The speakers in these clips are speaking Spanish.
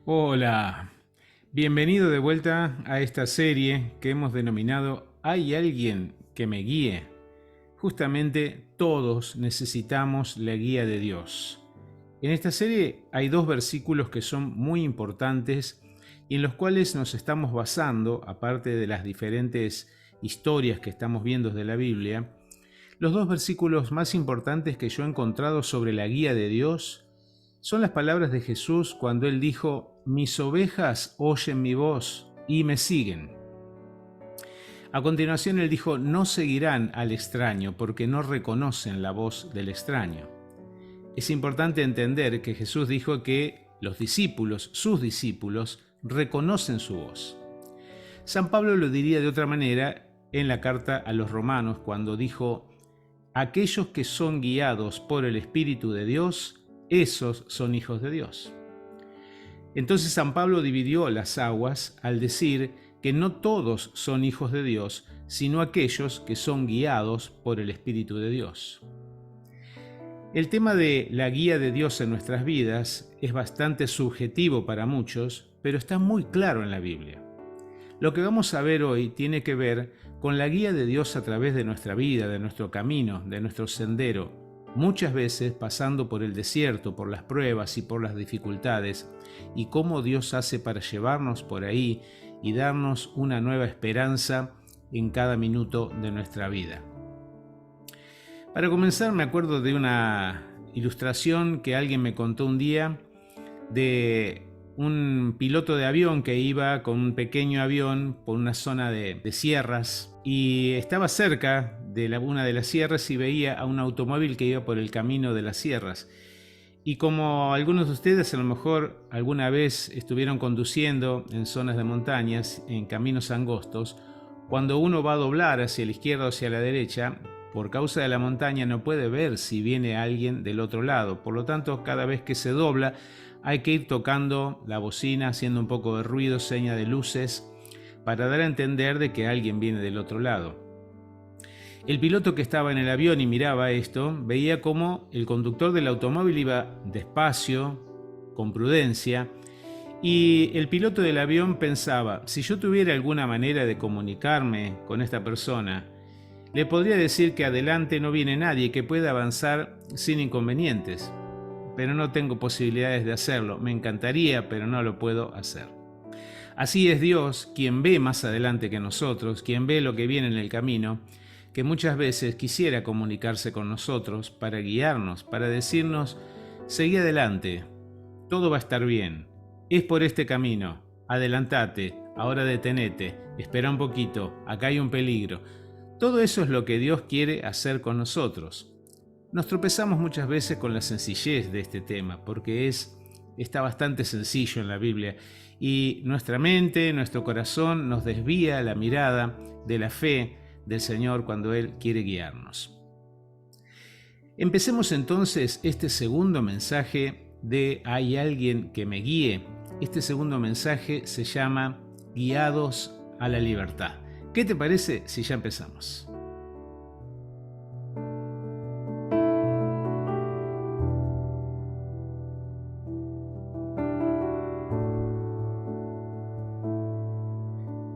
Hola, bienvenido de vuelta a esta serie que hemos denominado ¿Hay alguien que me guíe? Justamente todos necesitamos la guía de Dios. En esta serie hay dos versículos que son muy importantes y en los cuales nos estamos basando, aparte de las diferentes historias que estamos viendo de la Biblia, los dos versículos más importantes que yo he encontrado sobre la guía de Dios son las palabras de Jesús cuando Él dijo: mis ovejas oyen mi voz y me siguen. A continuación Él dijo: no seguirán al extraño porque no reconocen la voz del extraño. Es importante entender que Jesús dijo que los discípulos, sus discípulos, reconocen su voz. San Pablo lo diría de otra manera en la carta a los Romanos cuando dijo: aquellos que son guiados por el Espíritu de Dios, esos son hijos de Dios. Entonces San Pablo dividió las aguas al decir que no todos son hijos de Dios, sino aquellos que son guiados por el Espíritu de Dios. El tema de la guía de Dios en nuestras vidas es bastante subjetivo para muchos, pero está muy claro en la Biblia. Lo que vamos a ver hoy tiene que ver con la guía de Dios a través de nuestra vida, de nuestro camino, de nuestro sendero, muchas veces pasando por el desierto, por las pruebas y por las dificultades, y cómo Dios hace para llevarnos por ahí y darnos una nueva esperanza en cada minuto de nuestra vida. Para comenzar, me acuerdo de una ilustración que alguien me contó un día de un piloto de avión que iba con un pequeño avión por una zona de sierras y estaba cerca de una de las sierras y veía a un automóvil que iba por el camino de las sierras. Y como algunos de ustedes a lo mejor alguna vez estuvieron conduciendo en zonas de montañas, en caminos angostos, cuando uno va a doblar hacia la izquierda o hacia la derecha, por causa de la montaña no puede ver si viene alguien del otro lado. Por lo tanto, cada vez que se dobla, hay que ir tocando la bocina, haciendo un poco de ruido, seña de luces, para dar a entender de que alguien viene del otro lado. El piloto que estaba en el avión y miraba esto, veía cómo el conductor del automóvil iba despacio, con prudencia, y el piloto del avión pensaba: si yo tuviera alguna manera de comunicarme con esta persona, le podría decir que adelante no viene nadie, que puede avanzar sin inconvenientes. Pero no tengo posibilidades de hacerlo. Me encantaría, pero no lo puedo hacer. Así es Dios, quien ve más adelante que nosotros, quien ve lo que viene en el camino, que muchas veces quisiera comunicarse con nosotros para guiarnos, para decirnos: seguí adelante, todo va a estar bien, es por este camino, adelantate, ahora detenete, espera un poquito, acá hay un peligro. Todo eso es lo que Dios quiere hacer con nosotros. Nos tropezamos muchas veces con la sencillez de este tema, porque está bastante sencillo en la Biblia, y nuestra mente, nuestro corazón nos desvía la mirada de la fe del Señor cuando Él quiere guiarnos. Empecemos entonces este segundo mensaje de ¿hay alguien que me guíe? Este segundo mensaje se llama Guiados a la Libertad. ¿Qué te parece si ya empezamos?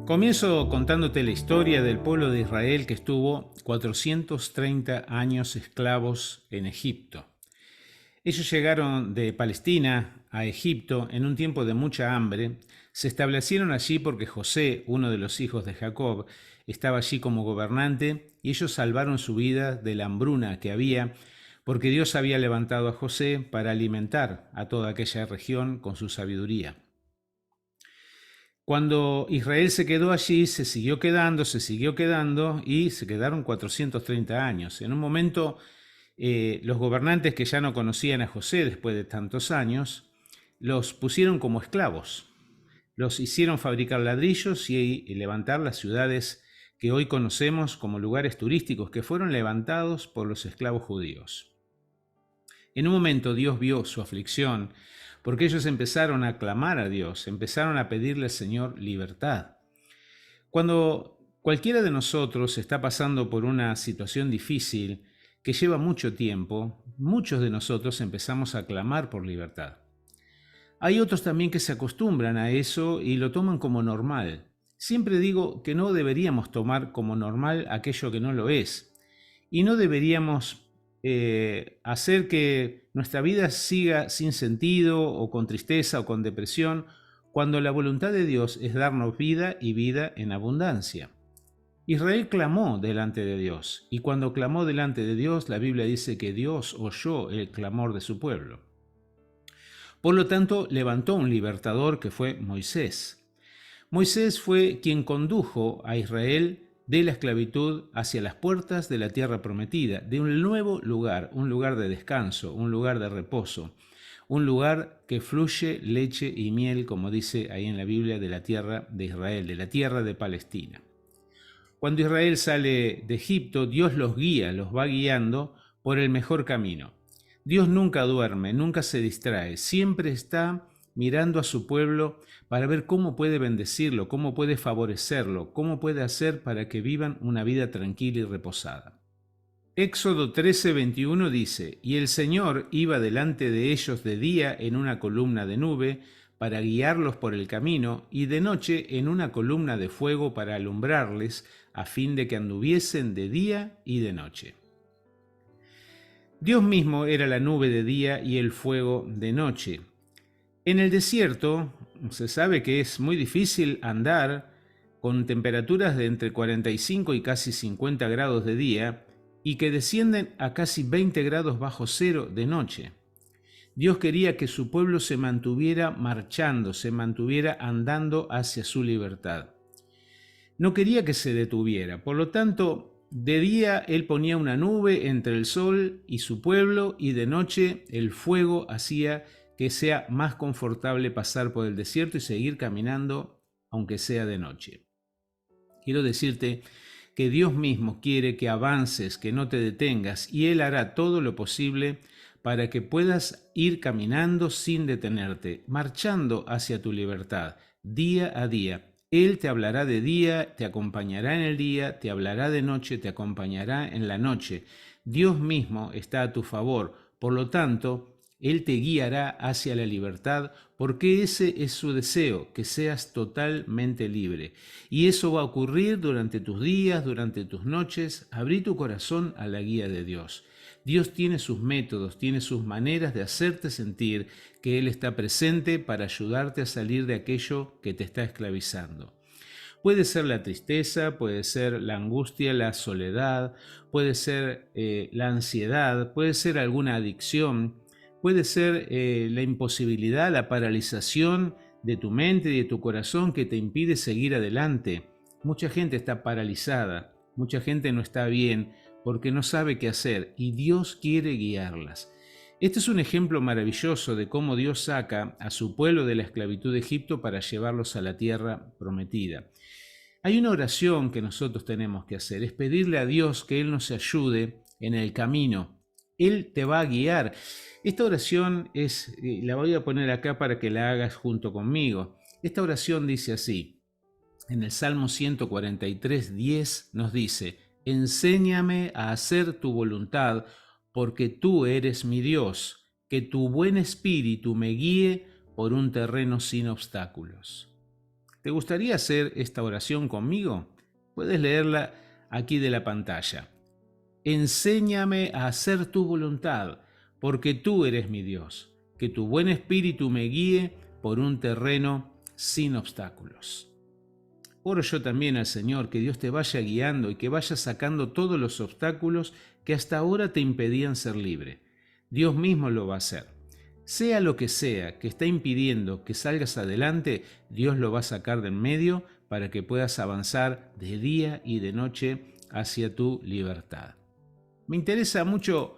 Comienzo contándote la historia del pueblo de Israel que estuvo 430 años esclavos en Egipto. Ellos llegaron de Palestina a Egipto en un tiempo de mucha hambre, se establecieron allí porque José, uno de los hijos de Jacob, estaba allí como gobernante y ellos salvaron su vida de la hambruna que había porque Dios había levantado a José para alimentar a toda aquella región con su sabiduría. Cuando Israel se quedó allí, se siguió quedando y se quedaron 430 años. En un momento, los gobernantes que ya no conocían a José después de tantos años, los pusieron como esclavos. Los hicieron fabricar ladrillos y levantar las ciudades que hoy conocemos como lugares turísticos que fueron levantados por los esclavos judíos. En un momento Dios vio su aflicción, porque ellos empezaron a clamar a Dios, empezaron a pedirle al Señor libertad. Cuando cualquiera de nosotros está pasando por una situación difícil que lleva mucho tiempo, muchos de nosotros empezamos a clamar por libertad. Hay otros también que se acostumbran a eso y lo toman como normal. Siempre digo que no deberíamos tomar como normal aquello que no lo es. Y no deberíamos hacer que nuestra vida siga sin sentido o con tristeza o con depresión, cuando la voluntad de Dios es darnos vida y vida en abundancia. Israel clamó delante de Dios, y cuando clamó delante de Dios, la Biblia dice que Dios oyó el clamor de su pueblo. Por lo tanto, levantó un libertador que fue Moisés. Moisés fue quien condujo a Israel de la esclavitud hacia las puertas de la tierra prometida, de un nuevo lugar, un lugar de descanso, un lugar de reposo, un lugar que fluye leche y miel, como dice ahí en la Biblia, de la tierra de Israel, de la tierra de Palestina. Cuando Israel sale de Egipto, Dios los guía, los va guiando por el mejor camino. Dios nunca duerme, nunca se distrae, siempre está mirando a su pueblo para ver cómo puede bendecirlo, cómo puede favorecerlo, cómo puede hacer para que vivan una vida tranquila y reposada. Éxodo 13:21 dice: Y el Señor iba delante de ellos de día en una columna de nube para guiarlos por el camino, y de noche en una columna de fuego para alumbrarles, a fin de que anduviesen de día y de noche. Dios mismo era la nube de día y el fuego de noche. En el desierto se sabe que es muy difícil andar con temperaturas de entre 45 y casi 50 grados de día y que descienden a casi 20 grados bajo cero de noche. Dios quería que su pueblo se mantuviera marchando, se mantuviera andando hacia su libertad. No quería que se detuviera, por lo tanto, de día Él ponía una nube entre el sol y su pueblo, y de noche el fuego hacía que sea más confortable pasar por el desierto y seguir caminando, aunque sea de noche. Quiero decirte que Dios mismo quiere que avances, que no te detengas, y Él hará todo lo posible para que puedas ir caminando sin detenerte, marchando hacia tu libertad, día a día. Él te hablará de día, te acompañará en el día, te hablará de noche, te acompañará en la noche. Dios mismo está a tu favor, por lo tanto, Él te guiará hacia la libertad, porque ese es su deseo, que seas totalmente libre. Y eso va a ocurrir durante tus días, durante tus noches. Abrí tu corazón a la guía de Dios. Dios tiene sus métodos, tiene sus maneras de hacerte sentir que Él está presente para ayudarte a salir de aquello que te está esclavizando. Puede ser la tristeza, puede ser la angustia, la soledad, puede ser la ansiedad, puede ser alguna adicción, puede ser la imposibilidad, la paralización de tu mente y de tu corazón que te impide seguir adelante. Mucha gente está paralizada, mucha gente no está bien porque no sabe qué hacer y Dios quiere guiarlas. Este es un ejemplo maravilloso de cómo Dios saca a su pueblo de la esclavitud de Egipto para llevarlos a la tierra prometida. Hay una oración que nosotros tenemos que hacer, es pedirle a Dios que Él nos ayude en el camino. Él te va a guiar. Esta oración la voy a poner acá para que la hagas junto conmigo. Esta oración dice así, en el Salmo 143:10 nos dice: Enséñame a hacer tu voluntad, porque tú eres mi Dios, que tu buen espíritu me guíe por un terreno sin obstáculos. ¿Te gustaría hacer esta oración conmigo? Puedes leerla aquí de la pantalla. Enséñame a hacer tu voluntad, porque tú eres mi Dios, que tu buen espíritu me guíe por un terreno sin obstáculos. Oro yo también al Señor que Dios te vaya guiando y que vaya sacando todos los obstáculos que hasta ahora te impedían ser libre. Dios mismo lo va a hacer. Sea lo que sea que está impidiendo que salgas adelante, Dios lo va a sacar de en medio para que puedas avanzar de día y de noche hacia tu libertad. Me interesa mucho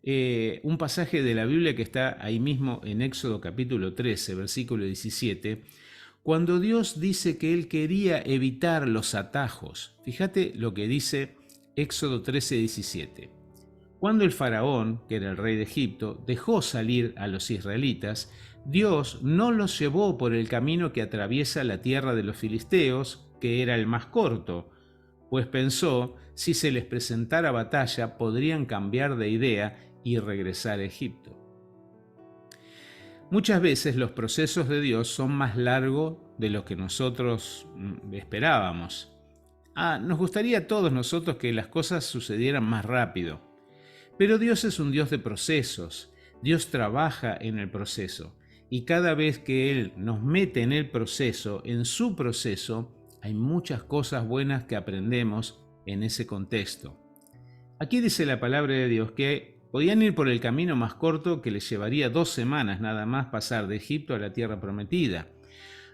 un pasaje de la Biblia que está ahí mismo en Éxodo capítulo 13, versículo 17, cuando Dios dice que Él quería evitar los atajos. Fíjate lo que dice Éxodo 13, 17. Cuando el faraón, que era el rey de Egipto, dejó salir a los israelitas, Dios no los llevó por el camino que atraviesa la tierra de los filisteos, que era el más corto, pues pensó, si se les presentara batalla, podrían cambiar de idea y regresar a Egipto. Muchas veces los procesos de Dios son más largos de lo que nosotros esperábamos. Nos gustaría a todos nosotros que las cosas sucedieran más rápido. Pero Dios es un Dios de procesos. Dios trabaja en el proceso. Y cada vez que Él nos mete en el proceso, en su proceso, hay muchas cosas buenas que aprendemos en ese contexto. Aquí dice la palabra de Dios que podían ir por el camino más corto, que les llevaría 2 semanas nada más pasar de Egipto a la tierra prometida.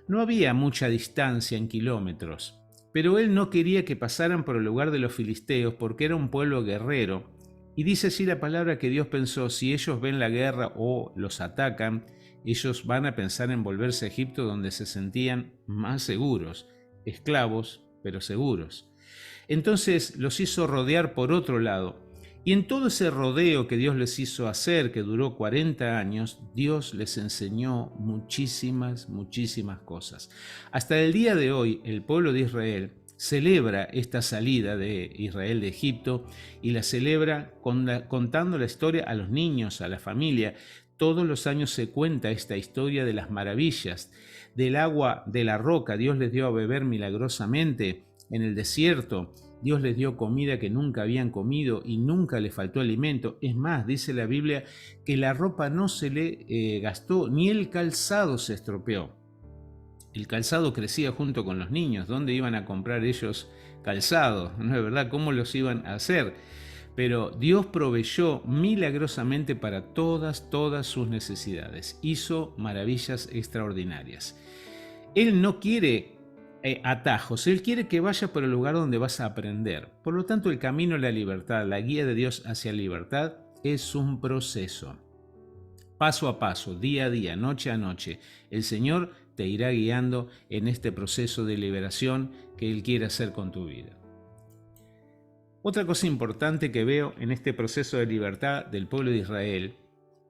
No había mucha distancia en kilómetros, pero él no quería que pasaran por el lugar de los filisteos porque era un pueblo guerrero. Y dice así la palabra que Dios pensó: si ellos ven la guerra o los atacan, ellos van a pensar en volverse a Egipto, donde se sentían más seguros, esclavos, pero seguros. Entonces los hizo rodear por otro lado. Y en todo ese rodeo que Dios les hizo hacer, que duró 40 años, Dios les enseñó muchísimas cosas. Hasta el día de hoy, el pueblo de Israel celebra esta salida de Israel de Egipto y la celebra contando la historia a los niños, a la familia. Todos los años se cuenta esta historia de las maravillas, del agua de la roca. Dios les dio a beber milagrosamente en el desierto. Dios les dio comida que nunca habían comido y nunca les faltó alimento. Es más, dice la Biblia que la ropa no se le gastó, ni el calzado se estropeó. El calzado crecía junto con los niños. ¿Dónde iban a comprar ellos calzado? ¿No es verdad? ¿Cómo los iban a hacer? Pero Dios proveyó milagrosamente para todas sus necesidades. Hizo maravillas extraordinarias. Él no quiere atajos, Él quiere que vayas por el lugar donde vas a aprender. Por lo tanto, el camino a la libertad, la guía de Dios hacia la libertad, es un proceso. Paso a paso, día a día, noche a noche, el Señor te irá guiando en este proceso de liberación que Él quiere hacer con tu vida. Otra cosa importante que veo en este proceso de libertad del pueblo de Israel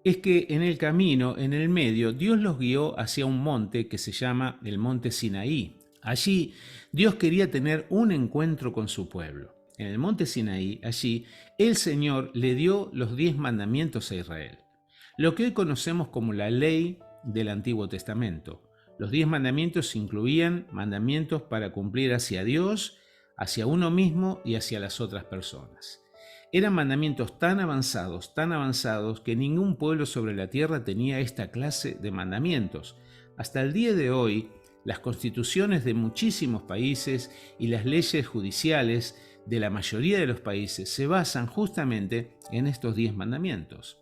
es que en el camino, en el medio, Dios los guió hacia un monte que se llama el monte Sinaí. Allí Dios quería tener un encuentro con su pueblo. En el monte Sinaí, allí, el Señor le dio los 10 mandamientos a Israel, lo que hoy conocemos como la ley del Antiguo Testamento. Los 10 mandamientos incluían mandamientos para cumplir hacia Dios, hacia uno mismo y hacia las otras personas. Eran mandamientos tan avanzados, que ningún pueblo sobre la tierra tenía esta clase de mandamientos. Hasta el día de hoy, las constituciones de muchísimos países y las leyes judiciales de la mayoría de los países se basan justamente en estos 10 mandamientos.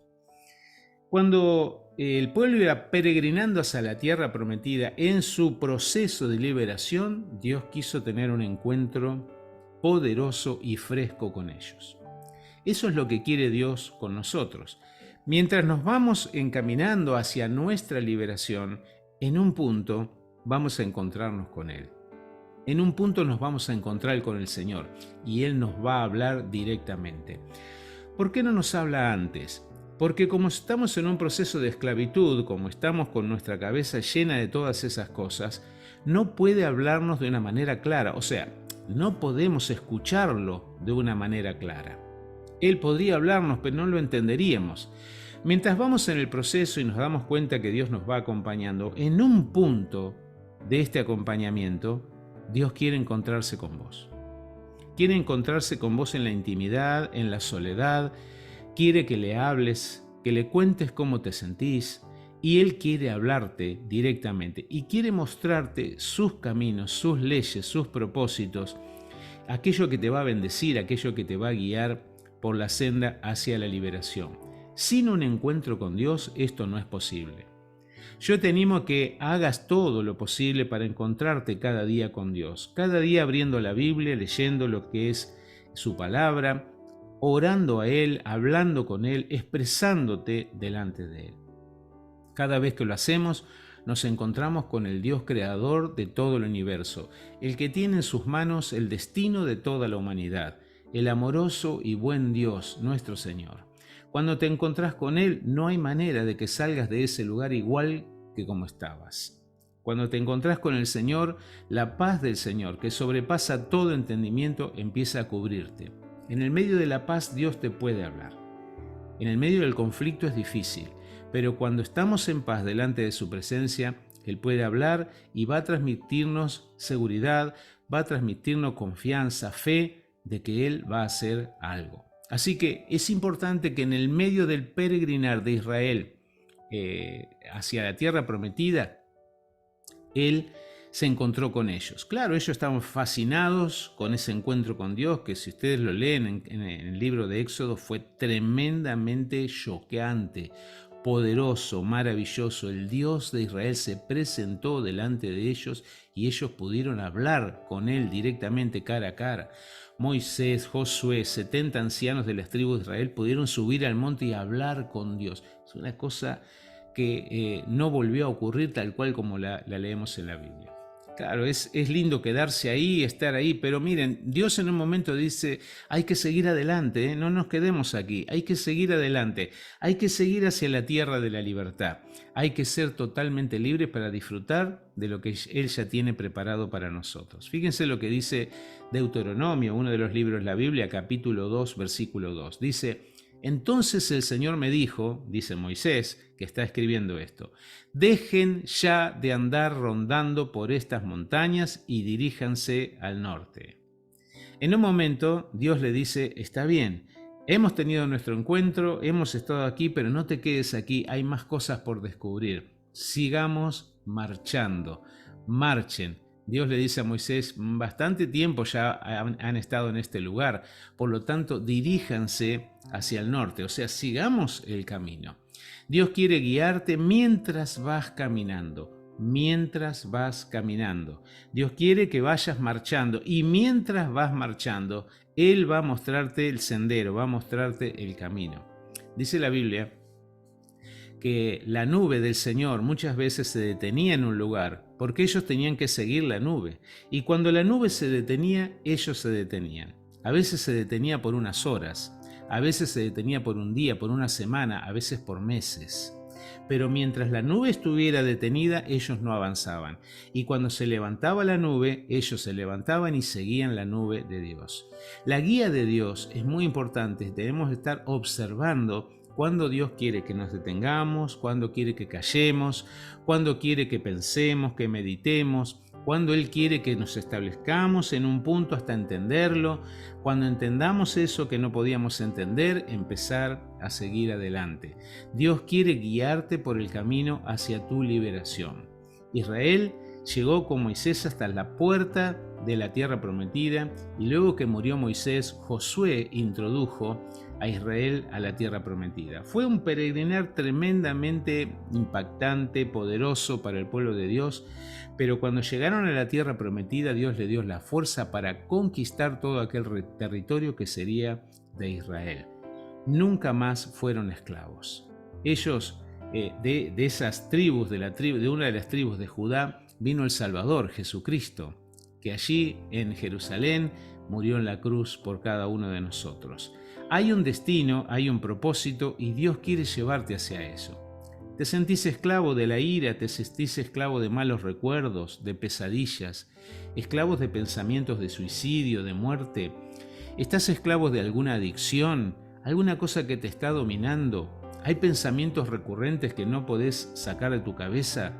Cuando el pueblo iba peregrinando hacia la tierra prometida en su proceso de liberación, Dios quiso tener un encuentro poderoso y fresco con ellos. Eso es lo que quiere Dios con nosotros. Mientras nos vamos encaminando hacia nuestra liberación, en un punto vamos a encontrarnos con Él. En un punto nos vamos a encontrar con el Señor y Él nos va a hablar directamente. ¿Por qué no nos habla antes? Porque como estamos en un proceso de esclavitud, como estamos con nuestra cabeza llena de todas esas cosas, no puede hablarnos de una manera clara. O sea, no podemos escucharlo de una manera clara. Él podría hablarnos, pero no lo entenderíamos. Mientras vamos en el proceso y nos damos cuenta que Dios nos va acompañando, en un punto de este acompañamiento, Dios quiere encontrarse con vos. Quiere encontrarse con vos en la intimidad, en la soledad. Quiere que le hables, que le cuentes cómo te sentís. Y Él quiere hablarte directamente y quiere mostrarte sus caminos, sus leyes, sus propósitos, aquello que te va a bendecir, aquello que te va a guiar por la senda hacia la liberación. Sin un encuentro con Dios, esto no es posible. Yo te animo a que hagas todo lo posible para encontrarte cada día con Dios, cada día abriendo la Biblia, leyendo lo que es su palabra, orando a Él, hablando con Él, expresándote delante de Él. Cada vez que lo hacemos, nos encontramos con el Dios creador de todo el universo, el que tiene en sus manos el destino de toda la humanidad, el amoroso y buen Dios, nuestro Señor. Cuando te encontrás con Él, no hay manera de que salgas de ese lugar igual que como estabas. Cuando te encontrás con el Señor, la paz del Señor, que sobrepasa todo entendimiento, empieza a cubrirte. En el medio de la paz, Dios te puede hablar. En el medio del conflicto es difícil, pero cuando estamos en paz delante de su presencia, Él puede hablar y va a transmitirnos seguridad, va a transmitirnos confianza, fe de que Él va a hacer algo. Así que es importante que en el medio del peregrinar de Israel hacia la tierra prometida, Él se encontró con ellos. Claro, ellos estaban fascinados con ese encuentro con Dios, que si ustedes lo leen en el libro de Éxodo, fue tremendamente choqueante, poderoso, maravilloso. El Dios de Israel se presentó delante de ellos y ellos pudieron hablar con Él directamente cara a cara. Moisés, Josué, 70 ancianos de las tribus de Israel pudieron subir al monte y hablar con Dios. Es una cosa que no volvió a ocurrir tal cual como la leemos en la Biblia. Claro, es lindo quedarse ahí, estar ahí, pero miren, Dios en un momento dice, hay que seguir adelante, no nos quedemos aquí, hay que seguir adelante, hay que seguir hacia la tierra de la libertad, hay que ser totalmente libres para disfrutar de lo que Él ya tiene preparado para nosotros. Fíjense lo que dice Deuteronomio, uno de los libros de la Biblia, capítulo 2, versículo 2, dice: entonces el Señor me dijo, dice Moisés, que está escribiendo esto, dejen ya de andar rondando por estas montañas y diríjanse al norte. En un momento Dios le dice, está bien, hemos tenido nuestro encuentro, hemos estado aquí, pero no te quedes aquí, hay más cosas por descubrir. Sigamos marchando, marchen. Dios le dice a Moisés, bastante tiempo ya han estado en este lugar, por lo tanto diríjanse hacia el norte, o sea, sigamos el camino. Dios quiere guiarte mientras vas caminando, mientras vas caminando. Dios quiere que vayas marchando y mientras vas marchando, Él va a mostrarte el sendero, va a mostrarte el camino. Dice la Biblia que la nube del Señor muchas veces se detenía en un lugar porque ellos tenían que seguir la nube. Y cuando la nube se detenía, ellos se detenían. A veces se detenía por unas horas, a veces se detenía por un día, por una semana, a veces por meses. Pero mientras la nube estuviera detenida, ellos no avanzaban. Y cuando se levantaba la nube, ellos se levantaban y seguían la nube de Dios. La guía de Dios es muy importante. Debemos estar observando cuándo Dios quiere que nos detengamos, cuándo quiere que callemos, cuándo quiere que pensemos, que meditemos, cuándo Él quiere que nos establezcamos en un punto hasta entenderlo. Cuando entendamos eso que no podíamos entender, empezar a seguir adelante. Dios quiere guiarte por el camino hacia tu liberación. Israel llegó con Moisés hasta la puerta de la tierra prometida y luego que murió Moisés, Josué introdujo a Israel a la tierra prometida. Fue un peregrinar tremendamente impactante, poderoso para el pueblo de Dios, pero cuando llegaron a la tierra prometida, Dios le dio la fuerza para conquistar todo aquel territorio que sería de Israel. Nunca más fueron esclavos. Ellos, de esas tribus, de una de las tribus de Judá, vino el Salvador, Jesucristo, que allí en Jerusalén murió en la cruz por cada uno de nosotros. Hay un destino, hay un propósito y Dios quiere llevarte hacia eso. ¿Te sentís esclavo de la ira? ¿Te sentís esclavo de malos recuerdos, de pesadillas? ¿Esclavos de pensamientos de suicidio, de muerte? ¿Estás esclavo de alguna adicción? ¿Alguna cosa que te está dominando? ¿Hay pensamientos recurrentes que no podés sacar de tu cabeza?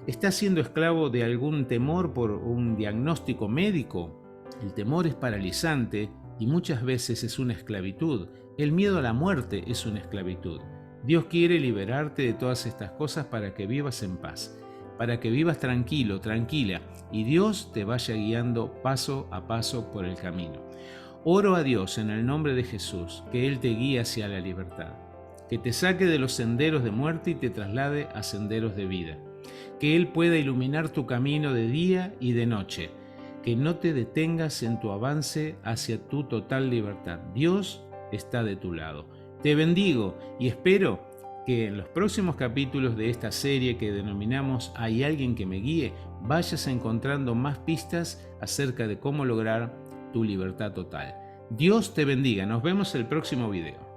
¿Estás siendo esclavo de algún temor por un diagnóstico médico? El temor es paralizante y muchas veces es una esclavitud. El miedo a la muerte es una esclavitud. Dios quiere liberarte de todas estas cosas para que vivas en paz, para que vivas tranquilo, tranquila, y Dios te vaya guiando paso a paso por el camino. Oro a Dios en el nombre de Jesús, que Él te guíe hacia la libertad, que te saque de los senderos de muerte y te traslade a senderos de vida, que Él pueda iluminar tu camino de día y de noche, que no te detengas en tu avance hacia tu total libertad. Dios está de tu lado. Te bendigo y espero que en los próximos capítulos de esta serie que denominamos Hay alguien que me guíe, vayas encontrando más pistas acerca de cómo lograr tu libertad total. Dios te bendiga. Nos vemos en el próximo video.